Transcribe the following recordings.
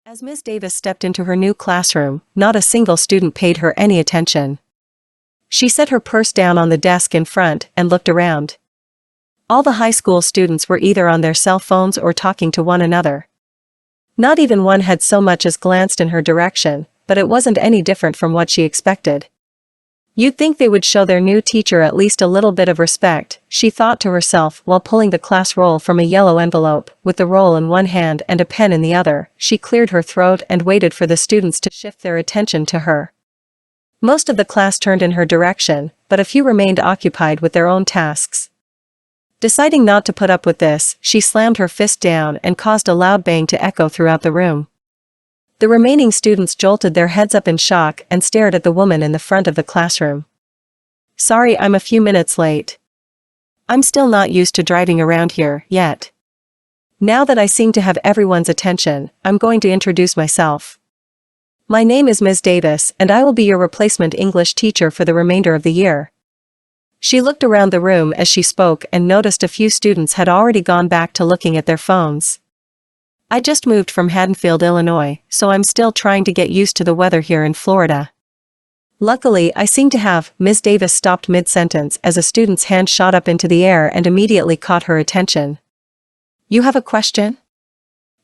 As Ms. Davis stepped into her new classroom, not a single student paid her any attention. She set her purse down on the desk in front and looked around. All the high school students were either on their cell phones or talking to one another. Not even one had so much as glanced in her direction, but it wasn't any different from what she expected. You'd think they would show their new teacher at least a little bit of respect, she thought to herself while pulling the class roll from a yellow envelope. With the roll in one hand and a pen in the other, she cleared her throat and waited for the students to shift their attention to her. Most of the class turned in her direction, but a few remained occupied with their own tasks. Deciding not to put up with this, she slammed her fist down and caused a loud bang to echo throughout the room. The remaining students jolted their heads up in shock and stared at the woman in the front of the classroom. "Sorry, I'm a few minutes late. I'm still not used to driving around here, yet. Now that I seem to have everyone's attention, I'm going to introduce myself. My name is Ms. Davis and I will be your replacement English teacher for the remainder of the year." She looked around the room as she spoke and noticed a few students had already gone back to looking at their phones. "I just moved from Haddonfield, Illinois, so I'm still trying to get used to the weather here in Florida. Luckily, I seem to have." Ms. Davis stopped mid-sentence as a student's hand shot up into the air and immediately caught her attention. "You have a question?"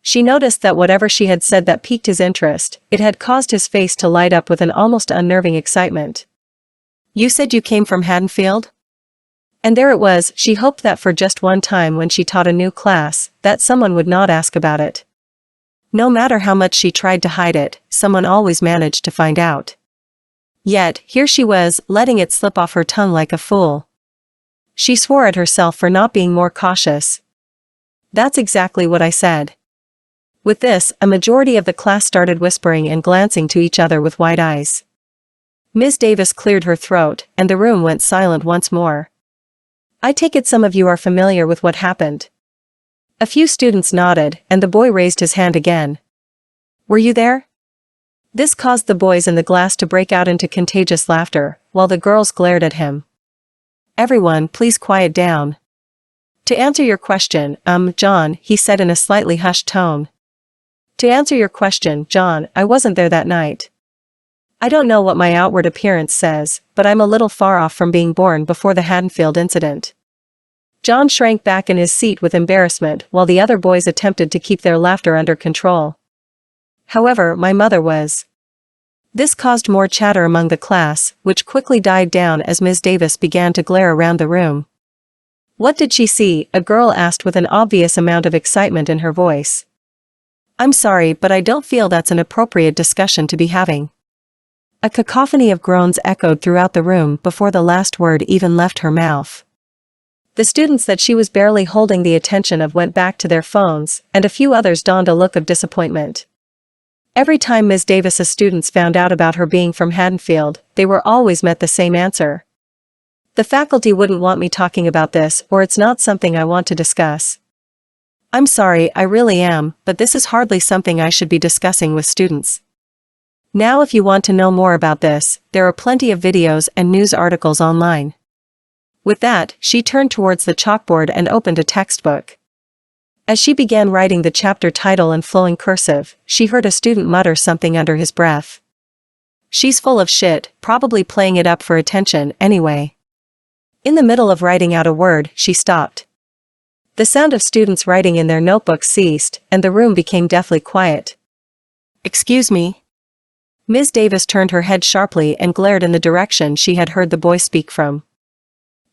She noticed that whatever she had said that piqued his interest, it had caused his face to light up with an almost unnerving excitement. "You said you came from Haddonfield?" And there it was. She hoped that for just one time when she taught a new class, that someone would not ask about it. No matter how much she tried to hide it, someone always managed to find out. Yet, here she was, letting it slip off her tongue like a fool. She swore at herself for not being more cautious. "That's exactly what I said." With this, a majority of the class started whispering and glancing to each other with wide eyes. Ms. Davis cleared her throat, and the room went silent once more. "I take it some of you are familiar with what happened." A few students nodded, and the boy raised his hand again. "Were you there?" This caused the boys in the class to break out into contagious laughter, while the girls glared at him. "Everyone, please quiet down. To answer your question, John," he said in a slightly hushed tone. "To answer your question, John, I wasn't there that night. I don't know what my outward appearance says, but I'm a little far off from being born before the Haddonfield incident." John shrank back in his seat with embarrassment while the other boys attempted to keep their laughter under control. "However, my mother was." This caused more chatter among the class, which quickly died down as Ms. Davis began to glare around the room. "What did she see?" a girl asked with an obvious amount of excitement in her voice. "I'm sorry, but I don't feel that's an appropriate discussion to be having." A cacophony of groans echoed throughout the room before the last word even left her mouth. The students that she was barely holding the attention of went back to their phones, and a few others donned a look of disappointment. Every time Ms. Davis's students found out about her being from Haddonfield, they were always met the same answer. "The faculty wouldn't want me talking about this, or it's not something I want to discuss." "I'm sorry, I really am, but this is hardly something I should be discussing with students. Now if you want to know more about this, there are plenty of videos and news articles online." With that, she turned towards the chalkboard and opened a textbook. As she began writing the chapter title in flowing cursive, she heard a student mutter something under his breath. "She's full of shit, probably playing it up for attention, anyway." In the middle of writing out a word, she stopped. The sound of students writing in their notebooks ceased, and the room became deathly quiet. "Excuse me?" Ms. Davis turned her head sharply and glared in the direction she had heard the boy speak from.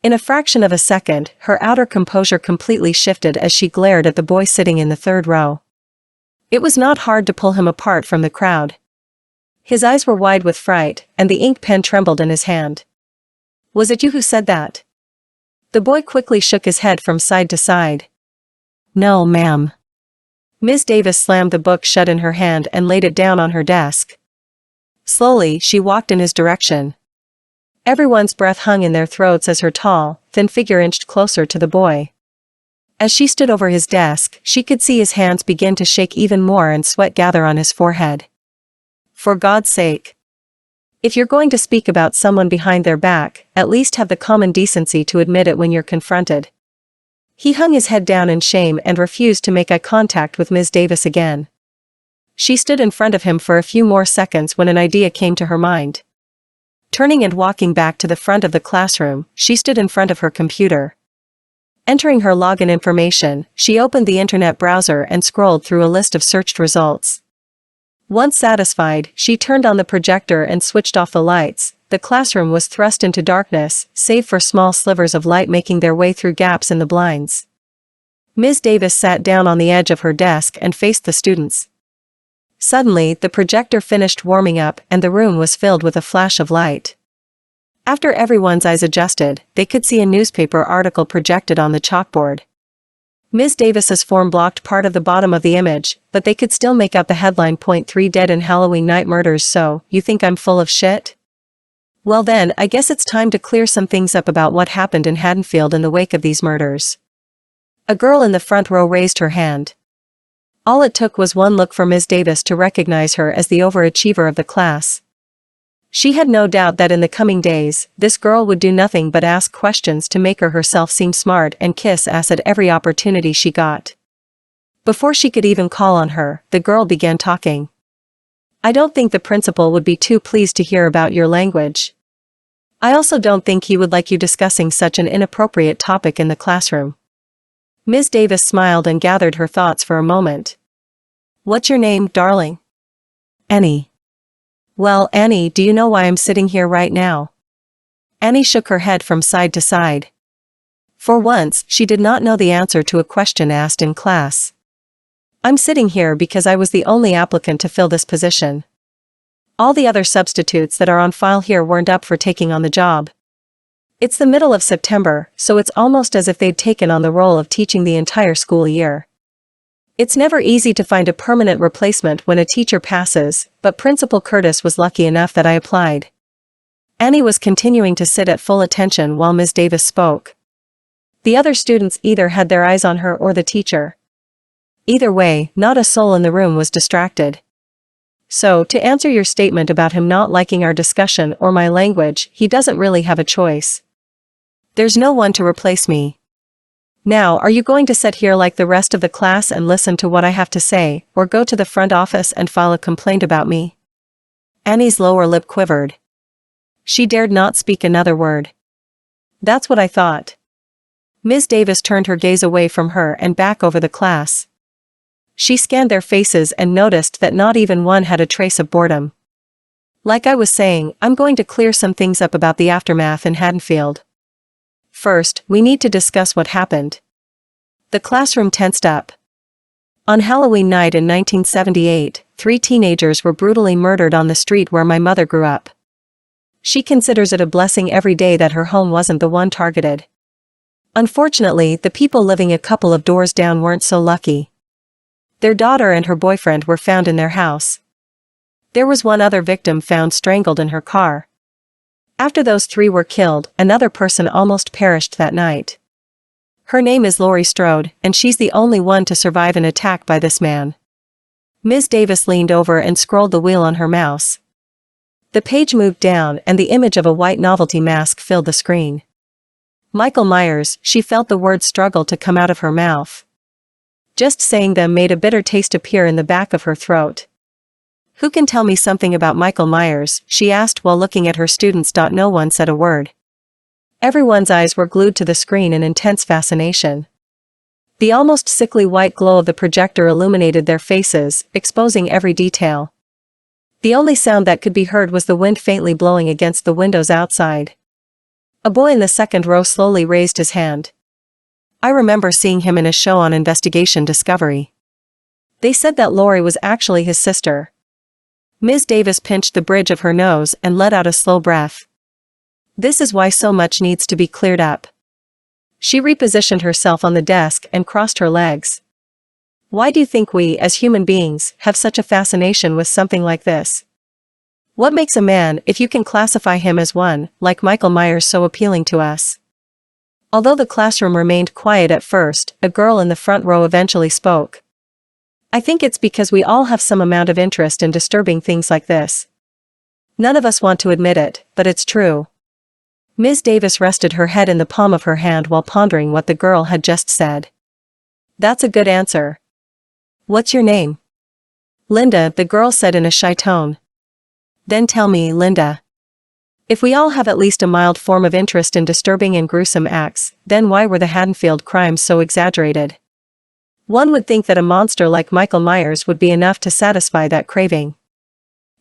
In a fraction of a second, her outer composure completely shifted as she glared at the boy sitting in the third row. It was not hard to pull him apart from the crowd. His eyes were wide with fright, and the ink pen trembled in his hand. "Was it you who said that?" The boy quickly shook his head from side to side. "No, ma'am." Ms. Davis slammed the book shut in her hand and laid it down on her desk. Slowly, she walked in his direction. Everyone's breath hung in their throats as her tall, thin figure inched closer to the boy. As she stood over his desk, she could see his hands begin to shake even more and sweat gather on his forehead. "For God's sake. If you're going to speak about someone behind their back, at least have the common decency to admit it when you're confronted." He hung his head down in shame and refused to make eye contact with Ms. Davis again. She stood in front of him for a few more seconds when an idea came to her mind. Turning and walking back to the front of the classroom, she stood in front of her computer. Entering her login information, she opened the internet browser and scrolled through a list of searched results. Once satisfied, she turned on the projector and switched off the lights. The classroom was thrust into darkness, save for small slivers of light making their way through gaps in the blinds. Ms. Davis sat down on the edge of her desk and faced the students. Suddenly, the projector finished warming up and the room was filled with a flash of light. After everyone's eyes adjusted, they could see a newspaper article projected on the chalkboard. Ms. Davis's form blocked part of the bottom of the image, but they could still make out the headline .3 Dead in Halloween Night Murders. So, you think I'm full of shit? Well then, I guess it's time to clear some things up about what happened in Haddonfield in the wake of these murders. A girl in the front row raised her hand. All it took was one look for Ms. Davis to recognize her as the overachiever of the class. She had no doubt that in the coming days, this girl would do nothing but ask questions to make herself seem smart and kiss ass at every opportunity she got. Before she could even call on her, the girl began talking. I don't think the principal would be too pleased to hear about your language. I also don't think he would like you discussing such an inappropriate topic in the classroom. Ms. Davis smiled and gathered her thoughts for a moment. What's your name, darling? Annie. Well, Annie, do you know why I'm sitting here right now? Annie shook her head from side to side. For once, she did not know the answer to a question asked in class. I'm sitting here because I was the only applicant to fill this position. All the other substitutes that are on file here weren't up for taking on the job. It's the middle of September, so it's almost as if they'd taken on the role of teaching the entire school year. It's never easy to find a permanent replacement when a teacher passes, but Principal Curtis was lucky enough that I applied. Annie was continuing to sit at full attention while Ms. Davis spoke. The other students either had their eyes on her or the teacher. Either way, not a soul in the room was distracted. So, to answer your statement about him not liking our discussion or my language, he doesn't really have a choice. There's no one to replace me. Now, are you going to sit here like the rest of the class and listen to what I have to say, or go to the front office and file a complaint about me? Annie's lower lip quivered. She dared not speak another word. That's what I thought. Ms. Davis turned her gaze away from her and back over the class. She scanned their faces and noticed that not even one had a trace of boredom. Like I was saying, I'm going to clear some things up about the aftermath in Haddonfield. First, we need to discuss what happened. The classroom tensed up. On Halloween night in 1978, 3 teenagers were brutally murdered on the street where my mother grew up. She considers it a blessing every day that her home wasn't the one targeted. Unfortunately, the people living a couple of doors down weren't so lucky. Their daughter and her boyfriend were found in their house. There was one other victim found strangled in her car. After those 3 were killed, another person almost perished that night. Her name is Laurie Strode, and she's the only one to survive an attack by this man. Ms. Davis leaned over and scrolled the wheel on her mouse. The page moved down and the image of a white novelty mask filled the screen. Michael Myers, she felt the words struggle to come out of her mouth. Just saying them made a bitter taste appear in the back of her throat. Who can tell me something about Michael Myers? She asked while looking at her students. No one said a word. Everyone's eyes were glued to the screen in intense fascination. The almost sickly white glow of the projector illuminated their faces, exposing every detail. The only sound that could be heard was the wind faintly blowing against the windows outside. A boy in the second row slowly raised his hand. I remember seeing him in a show on Investigation Discovery. They said that Laurie was actually his sister. Ms. Davis pinched the bridge of her nose and let out a slow breath. This is why so much needs to be cleared up. She repositioned herself on the desk and crossed her legs. Why do you think we, as human beings, have such a fascination with something like this? What makes a man, if you can classify him as one, like Michael Myers, so appealing to us? Although the classroom remained quiet at first, a girl in the front row eventually spoke. I think it's because we all have some amount of interest in disturbing things like this. None of us want to admit it, but it's true. Ms. Davis rested her head in the palm of her hand while pondering what the girl had just said. That's a good answer. What's your name? Linda, the girl said in a shy tone. Then tell me, Linda. If we all have at least a mild form of interest in disturbing and gruesome acts, then why were the Haddonfield crimes so exaggerated? One would think that a monster like Michael Myers would be enough to satisfy that craving.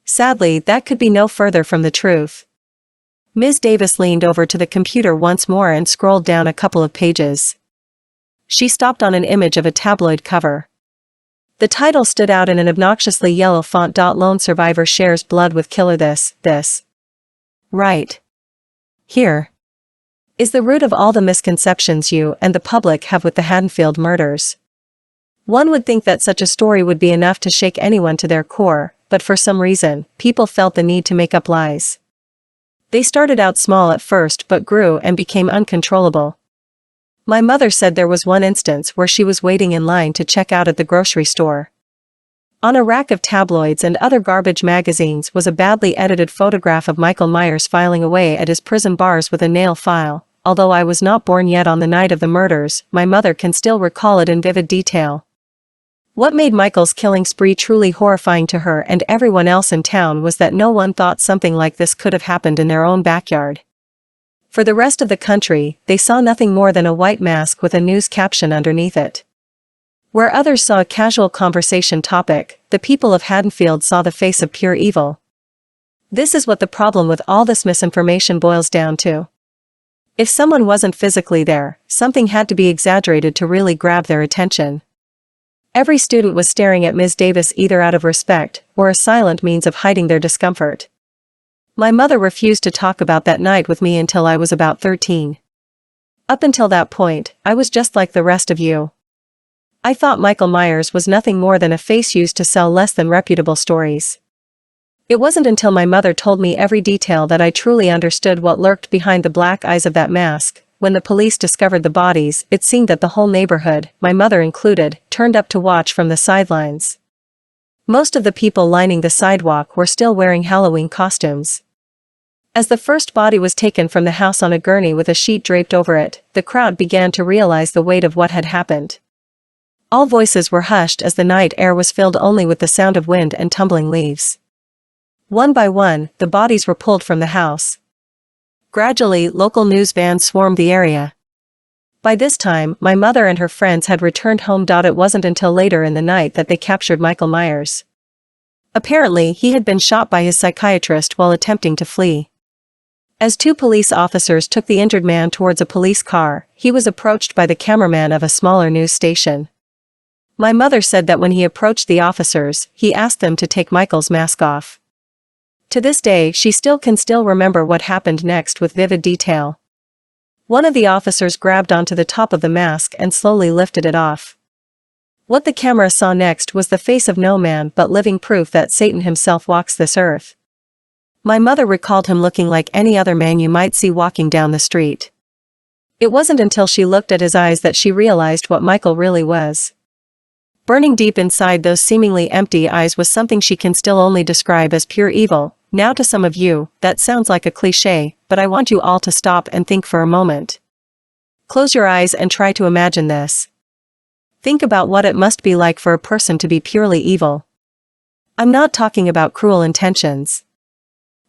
Sadly, that could be no further from the truth. Ms. Davis leaned over to the computer once more and scrolled down a couple of pages. She stopped on an image of a tabloid cover. The title stood out in an obnoxiously yellow font. Lone survivor shares blood with killer. This. Right. Here. Is the root of all the misconceptions you and the public have with the Haddonfield murders. One would think that such a story would be enough to shake anyone to their core, but for some reason, people felt the need to make up lies. They started out small at first but grew and became uncontrollable. My mother said there was one instance where she was waiting in line to check out at the grocery store. On a rack of tabloids and other garbage magazines was a badly edited photograph of Michael Myers filing away at his prison bars with a nail file. Although I was not born yet on the night of the murders, my mother can still recall it in vivid detail. What made Michael's killing spree truly horrifying to her and everyone else in town was that no one thought something like this could have happened in their own backyard. For the rest of the country, they saw nothing more than a white mask with a news caption underneath it. Where others saw a casual conversation topic, the people of Haddonfield saw the face of pure evil. This is what the problem with all this misinformation boils down to. If someone wasn't physically there, something had to be exaggerated to really grab their attention. Every student was staring at Ms. Davis either out of respect or a silent means of hiding their discomfort. My mother refused to talk about that night with me until I was about 13. Up until that point, I was just like the rest of you. I thought Michael Myers was nothing more than a face used to sell less than reputable stories. It wasn't until my mother told me every detail that I truly understood what lurked behind the black eyes of that mask. When the police discovered the bodies, it seemed that the whole neighborhood, my mother included, turned up to watch from the sidelines. Most of the people lining the sidewalk were still wearing Halloween costumes. As the first body was taken from the house on a gurney with a sheet draped over it, the crowd began to realize the weight of what had happened. All voices were hushed as the night air was filled only with the sound of wind and tumbling leaves. One by one, the bodies were pulled from the house. Gradually, local news vans swarmed the area. By this time, my mother and her friends had returned home. It wasn't until later in the night that they captured Michael Myers. Apparently, he had been shot by his psychiatrist while attempting to flee. As two police officers took the injured man towards a police car, he was approached by the cameraman of a smaller news station. My mother said that when he approached the officers, he asked them to take Michael's mask off. To this day, she can still remember what happened next with vivid detail. One of the officers grabbed onto the top of the mask and slowly lifted it off. What the camera saw next was the face of no man but living proof that Satan himself walks this earth. My mother recalled him looking like any other man you might see walking down the street. It wasn't until she looked at his eyes that she realized what Michael really was. Burning deep inside those seemingly empty eyes was something she can still only describe as pure evil. Now to some of you, that sounds like a cliché, but I want you all to stop and think for a moment. Close your eyes and try to imagine this. Think about what it must be like for a person to be purely evil. I'm not talking about cruel intentions.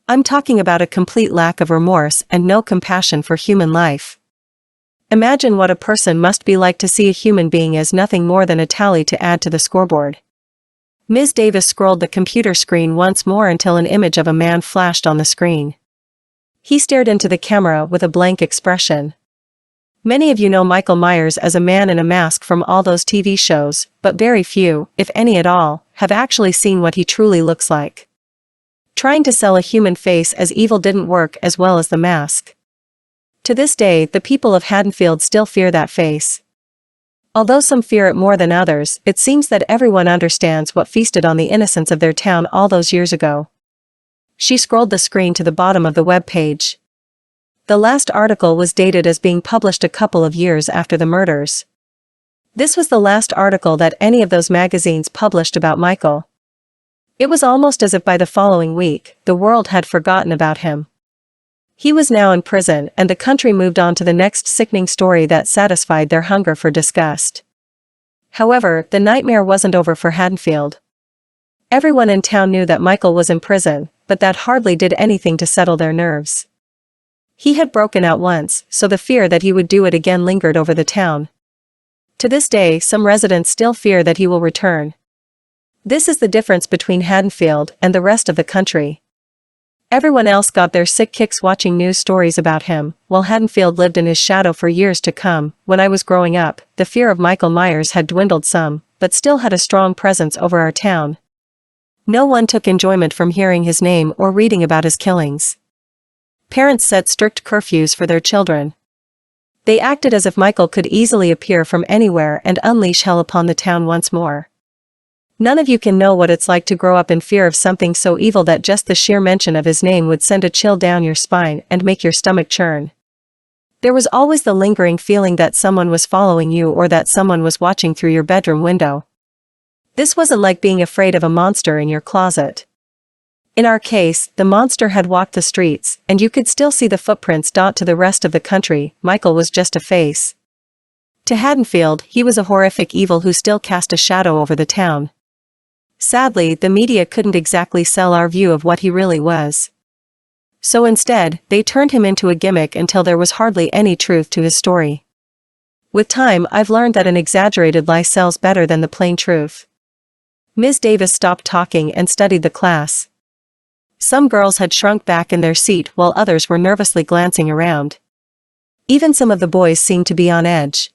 I'm talking about a complete lack of remorse and no compassion for human life. Imagine what a person must be like to see a human being as nothing more than a tally to add to the scoreboard. Ms. Davis scrolled the computer screen once more until an image of a man flashed on the screen. He stared into the camera with a blank expression. Many of you know Michael Myers as a man in a mask from all those TV shows, but very few, if any at all, have actually seen what he truly looks like. Trying to sell a human face as evil didn't work as well as the mask. To this day, the people of Haddonfield still fear that face. Although some fear it more than others, it seems that everyone understands what feasted on the innocence of their town all those years ago. She scrolled the screen to the bottom of the web page. The last article was dated as being published a couple of years after the murders. This was the last article that any of those magazines published about Michael. It was almost as if by the following week, the world had forgotten about him. He was now in prison, and the country moved on to the next sickening story that satisfied their hunger for disgust. However, the nightmare wasn't over for Haddonfield. Everyone in town knew that Michael was in prison, but that hardly did anything to settle their nerves. He had broken out once, so the fear that he would do it again lingered over the town. To this day, some residents still fear that he will return. This is the difference between Haddonfield and the rest of the country. Everyone else got their sick kicks watching news stories about him, while Haddonfield lived in his shadow for years to come. When I was growing up, the fear of Michael Myers had dwindled some, but still had a strong presence over our town. No one took enjoyment from hearing his name or reading about his killings. Parents set strict curfews for their children. They acted as if Michael could easily appear from anywhere and unleash hell upon the town once more. None of you can know what it's like to grow up in fear of something so evil that just the sheer mention of his name would send a chill down your spine and make your stomach churn. There was always the lingering feeling that someone was following you or that someone was watching through your bedroom window. This wasn't like being afraid of a monster in your closet. In our case, the monster had walked the streets, and you could still see the footprints. To the rest of the country, Michael was just a face. To Haddonfield, he was a horrific evil who still cast a shadow over the town. Sadly, the media couldn't exactly sell our view of what he really was. So instead, they turned him into a gimmick until there was hardly any truth to his story. With time, I've learned that an exaggerated lie sells better than the plain truth. Ms. Davis stopped talking and studied the class. Some girls had shrunk back in their seat while others were nervously glancing around. Even some of the boys seemed to be on edge.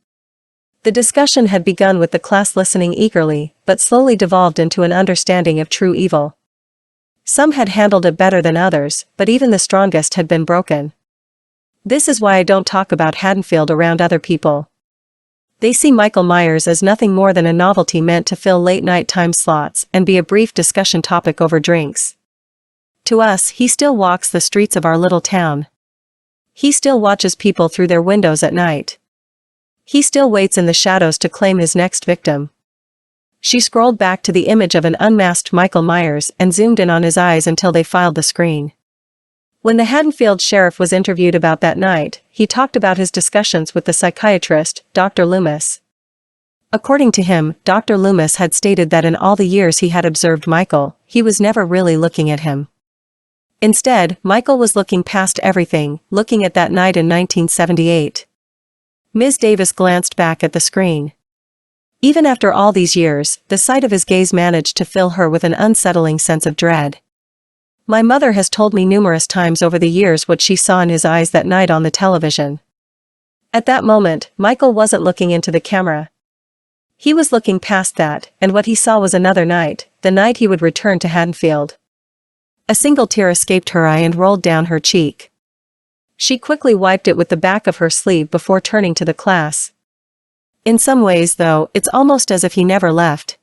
The discussion had begun with the class listening eagerly, but slowly devolved into an understanding of true evil. Some had handled it better than others, but even the strongest had been broken. This is why I don't talk about Haddonfield around other people. They see Michael Myers as nothing more than a novelty meant to fill late-night time slots and be a brief discussion topic over drinks. To us, he still walks the streets of our little town. He still watches people through their windows at night. He still waits in the shadows to claim his next victim. She scrolled back to the image of an unmasked Michael Myers and zoomed in on his eyes until they filled the screen. When the Haddonfield sheriff was interviewed about that night, he talked about his discussions with the psychiatrist, Dr. Loomis. According to him, Dr. Loomis had stated that in all the years he had observed Michael, he was never really looking at him. Instead, Michael was looking past everything, looking at that night in 1978. Ms. Davis glanced back at the screen. Even after all these years, the sight of his gaze managed to fill her with an unsettling sense of dread. My mother has told me numerous times over the years what she saw in his eyes that night on the television. At that moment, Michael wasn't looking into the camera. He was looking past that, and what he saw was another night, the night he would return to Haddonfield. A single tear escaped her eye and rolled down her cheek. She quickly wiped it with the back of her sleeve before turning to the class. In some ways, though, it's almost as if he never left.